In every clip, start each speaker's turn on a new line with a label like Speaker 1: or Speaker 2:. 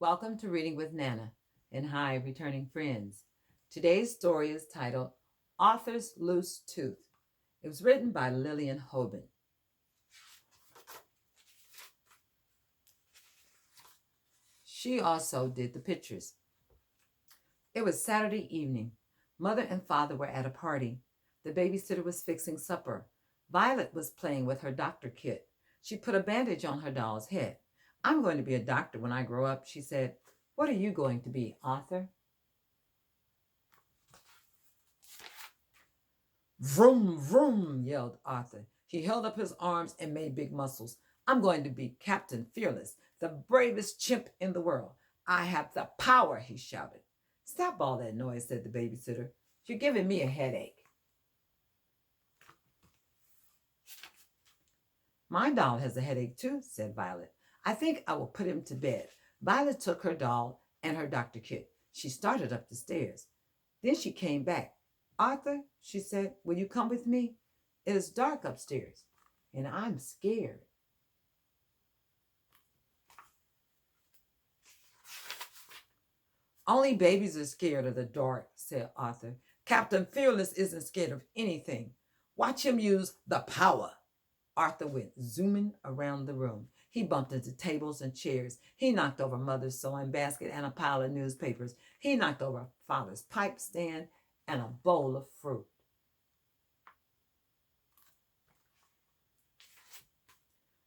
Speaker 1: Welcome to Reading with Nana, and hi, returning friends. Today's story is titled Author's Loose Tooth. It was written by Lillian Hoban. She also did the pictures. It was Saturday evening. Mother and father were at a party. The babysitter was fixing supper. Violet was playing with her doctor kit. She put a bandage on her doll's head. I'm going to be a doctor when I grow up, she said. What are you going to be, Arthur? Vroom, vroom, yelled Arthur. He held up his arms and made big muscles. I'm going to be Captain Fearless, the bravest chimp in the world. I have the power, he shouted. Stop all that noise, said the babysitter. You're giving me a headache. My doll has a headache too, said Violet. I think I will put him to bed. Violet took her doll and her doctor kit. She started up the stairs. Then she came back. Arthur, she said, will you come with me? It is dark upstairs, and I'm scared. Only babies are scared of the dark, said Arthur. Captain Fearless isn't scared of anything. Watch him use the power. Arthur went zooming around the room. He bumped into tables and chairs. He knocked over Mother's sewing basket and a pile of newspapers. He knocked over Father's pipe stand and a bowl of fruit.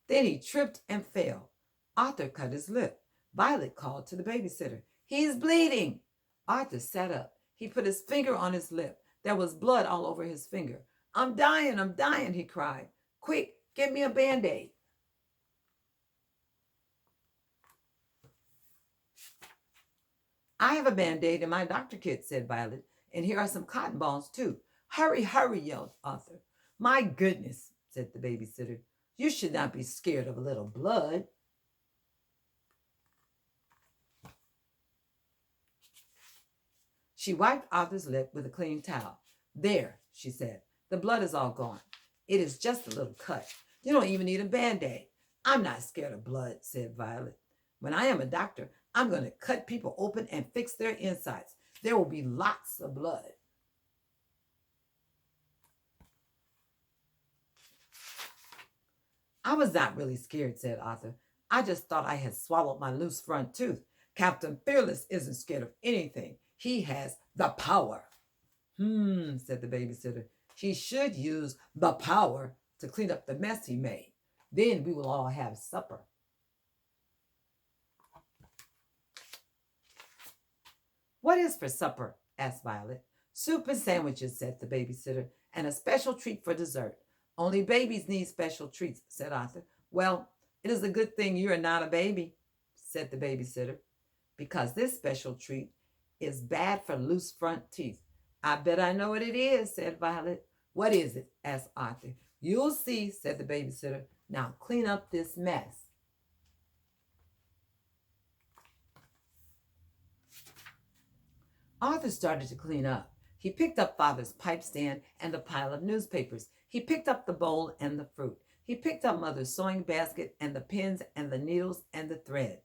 Speaker 1: Then he tripped and fell. Arthur cut his lip. Violet called to the babysitter. He's bleeding. Arthur sat up. He put his finger on his lip. There was blood all over his finger. I'm dying, he cried. Quick, get me a Band-Aid. I have a Band-Aid in my doctor kit, said Violet, and here are some cotton balls, too. Hurry, hurry, yelled Arthur. My goodness, said the babysitter. You should not be scared of a little blood. She wiped Arthur's lip with a clean towel. There, she said. The blood is all gone. It is just a little cut. You don't even need a Band-Aid. I'm not scared of blood, said Violet. When I am a doctor, I'm going to cut people open and fix their insides. There will be lots of blood. I was not really scared, said Arthur. I just thought I had swallowed my loose front tooth. Captain Fearless isn't scared of anything. He has the power. Said the babysitter. He should use the power to clean up the mess he made. Then we will all have supper. What is for supper? Asked Violet. Soup and sandwiches, said the babysitter, and a special treat for dessert. Only babies need special treats, said Arthur. Well, it is a good thing you are not a baby, said the babysitter, because this special treat is bad for loose front teeth. I bet I know what it is, said Violet. What is it? Asked Arthur. You'll see, said the babysitter. Now clean up this mess. Arthur started to clean up. He picked up Father's pipe stand and the pile of newspapers. He picked up the bowl and the fruit. He picked up Mother's sewing basket and the pins and the needles and the thread.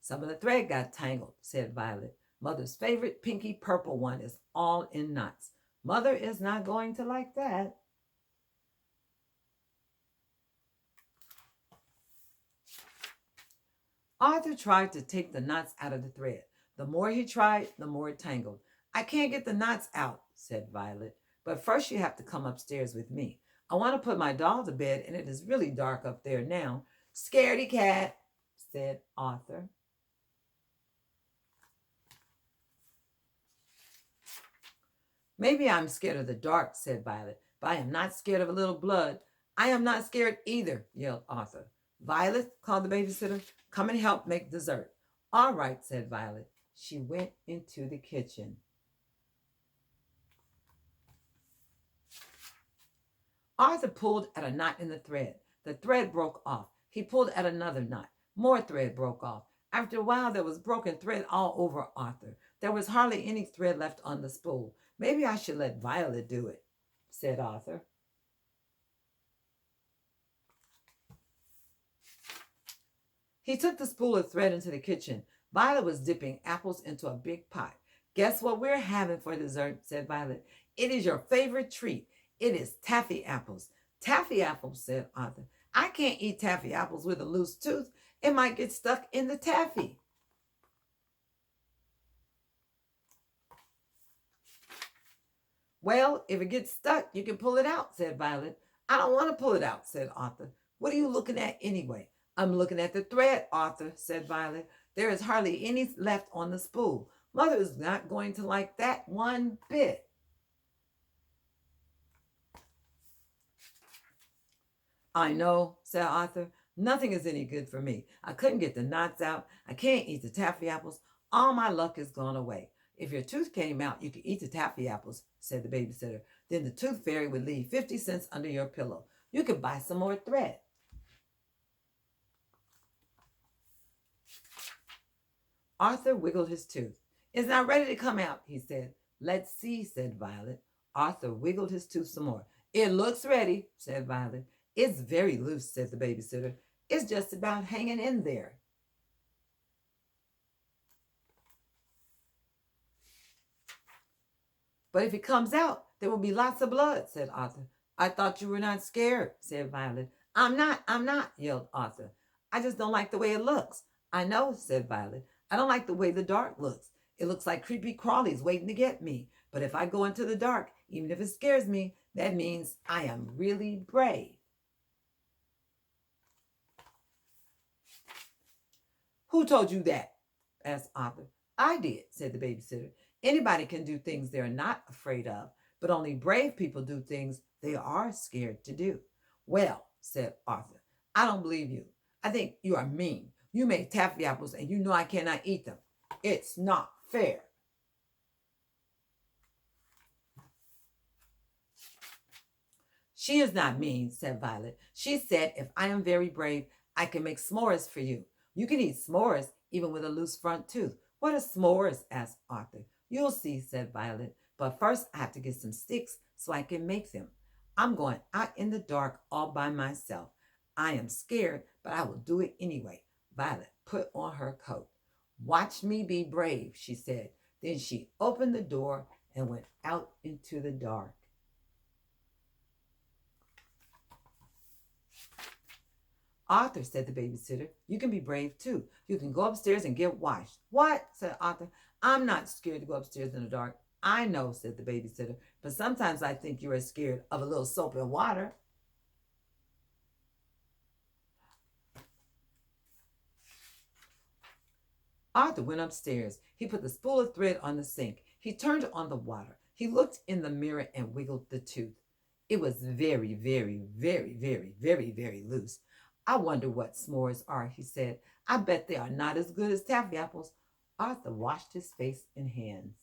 Speaker 1: Some of the thread got tangled, said Violet. Mother's favorite pinky purple one is all in knots. Mother is not going to like that. Arthur tried to take the knots out of the thread. The more he tried, the more it tangled. I can't get the knots out, said Violet. But first you have to come upstairs with me. I want to put my doll to bed, and it is really dark up there now. Scaredy cat, said Arthur. Maybe I'm scared of the dark, said Violet, but I am not scared of a little blood. I am not scared either, yelled Arthur. Violet, called the babysitter, come and help make dessert. All right, said Violet. She went into the kitchen. Arthur pulled at a knot in the thread. The thread broke off. He pulled at another knot. More thread broke off. After a while, there was broken thread all over Arthur. There was hardly any thread left on the spool. Maybe I should let Violet do it, said Arthur. He took the spool of thread into the kitchen. Violet was dipping apples into a big pot. Guess what we're having for dessert, said Violet. It is your favorite treat. It is taffy apples. Taffy apples, said Arthur. I can't eat taffy apples with a loose tooth. It might get stuck in the taffy. Well, if it gets stuck, you can pull it out, said Violet. I don't want to pull it out, said Arthur. What are you looking at anyway? I'm looking at the thread, Arthur, said Violet. There is hardly any left on the spool. Mother is not going to like that one bit. I know, said Arthur. Nothing is any good for me. I couldn't get the knots out. I can't eat the taffy apples. All my luck has gone away. If your tooth came out, you could eat the taffy apples, said the babysitter. Then the tooth fairy would leave 50 cents under your pillow. You could buy some more thread. Arthur wiggled his tooth. It's not ready to come out, he said. Let's see, said Violet. Arthur wiggled his tooth some more. It looks ready, said Violet. It's very loose, said the babysitter. It's just about hanging in there. But if it comes out, there will be lots of blood, said Arthur. I thought you were not scared, said Violet. I'm not, yelled Arthur. I just don't like the way it looks. I know, said Violet. I don't like the way the dark looks. It looks like creepy crawlies waiting to get me. But if I go into the dark, even if it scares me, that means I am really brave. Who told you that? Asked Arthur. I did, said the babysitter. Anybody can do things they're not afraid of, but only brave people do things they are scared to do. Well, said Arthur, I don't believe you. I think you are mean. You make taffy apples and you know I cannot eat them. It's not fair. She is not mean, said Violet. She said if I am very brave, I can make s'mores for you. You can eat s'mores even with a loose front tooth. What are s'mores? Asked Arthur. You'll see, said Violet. But first I have to get some sticks so I can make them. I'm going out in the dark all by myself. I am scared, but I will do it anyway. Violet put on her coat. Watch me be brave, she said. Then she opened the door and went out into the dark. Arthur, said the babysitter, you can be brave too. You can go upstairs and get washed. What? Said Arthur. I'm not scared to go upstairs in the dark. I know, said the babysitter, but sometimes I think you are scared of a little soap and water. Arthur went upstairs. He put the spool of thread on the sink. He turned on the water. He looked in the mirror and wiggled the tooth. It was very, very, very, very, very, very loose. I wonder what s'mores are, he said. I bet they are not as good as taffy apples. Arthur washed his face and hands.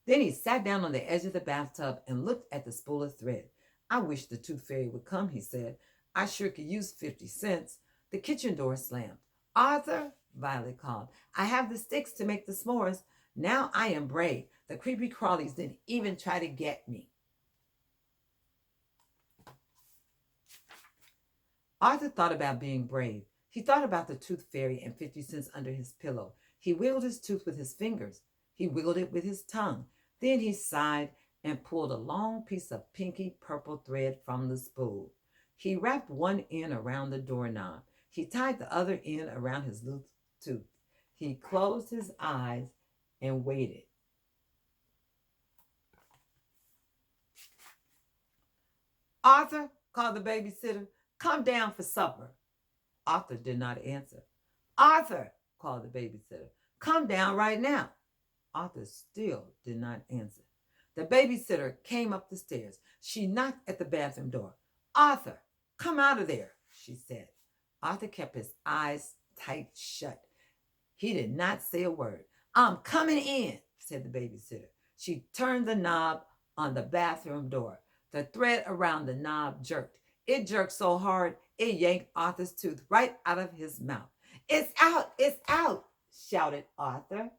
Speaker 1: Then he sat down on the edge of the bathtub and looked at the spool of thread. I wish the tooth fairy would come, he said. I sure could use 50 cents. The kitchen door slammed. Arthur, Violet called, I have the sticks to make the s'mores. Now I am brave. The creepy crawlies didn't even try to get me. Arthur thought about being brave. He thought about the tooth fairy and 50 cents under his pillow. He wiggled his tooth with his fingers. He wiggled it with his tongue. Then he sighed and pulled a long piece of pinky purple thread from the spool. He wrapped one end around the doorknob. He tied the other end around his loose tooth. He closed his eyes and waited. Arthur, called the babysitter, come down for supper. Arthur did not answer. Arthur, called the babysitter, come down right now. Arthur still did not answer. The babysitter came up the stairs. She knocked at the bathroom door. Arthur, come out of there, she said. Arthur kept his eyes tight shut. He did not say a word. I'm coming in, said the babysitter. She turned the knob on the bathroom door. The thread around the knob jerked. It jerked so hard, it yanked Arthur's tooth right out of his mouth. It's out, shouted Arthur.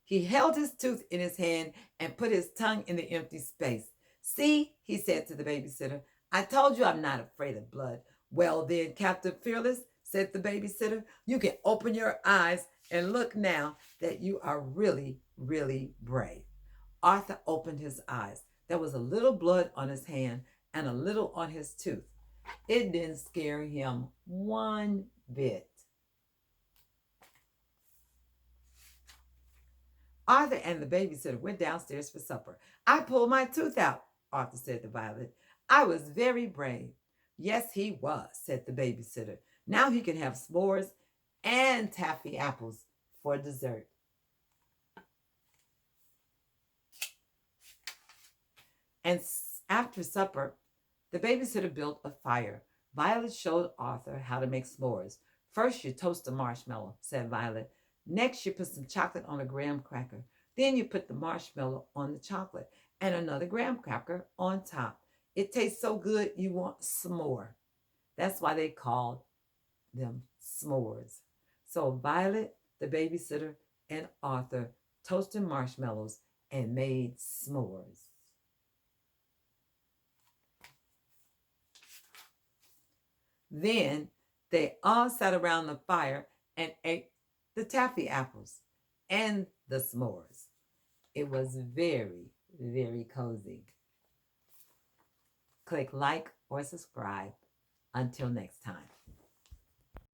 Speaker 1: He held his tooth in his hand and put his tongue in the empty space. See, he said to the babysitter, I told you I'm not afraid of blood. Well, then, Captain Fearless, said the babysitter, you can open your eyes and look now that you are really, really brave. Arthur opened his eyes. There was a little blood on his hand and a little on his tooth. It didn't scare him one bit. Arthur and the babysitter went downstairs for supper. I pulled my tooth out, Arthur said to Violet. I was very brave. Yes, he was, said the babysitter. Now he can have s'mores and taffy apples for dessert. And after supper, the babysitter built a fire. Violet showed Arthur how to make s'mores. First, you toast a marshmallow, said Violet. Next, you put some chocolate on a graham cracker. Then you put the marshmallow on the chocolate and another graham cracker on top. It tastes so good you want some more. That's why they called them s'mores. So Violet, the babysitter, and Arthur toasted marshmallows and made s'mores. Then they all sat around the fire and ate the taffy apples and the s'mores. It was very, very cozy. Click like or subscribe. Until next time.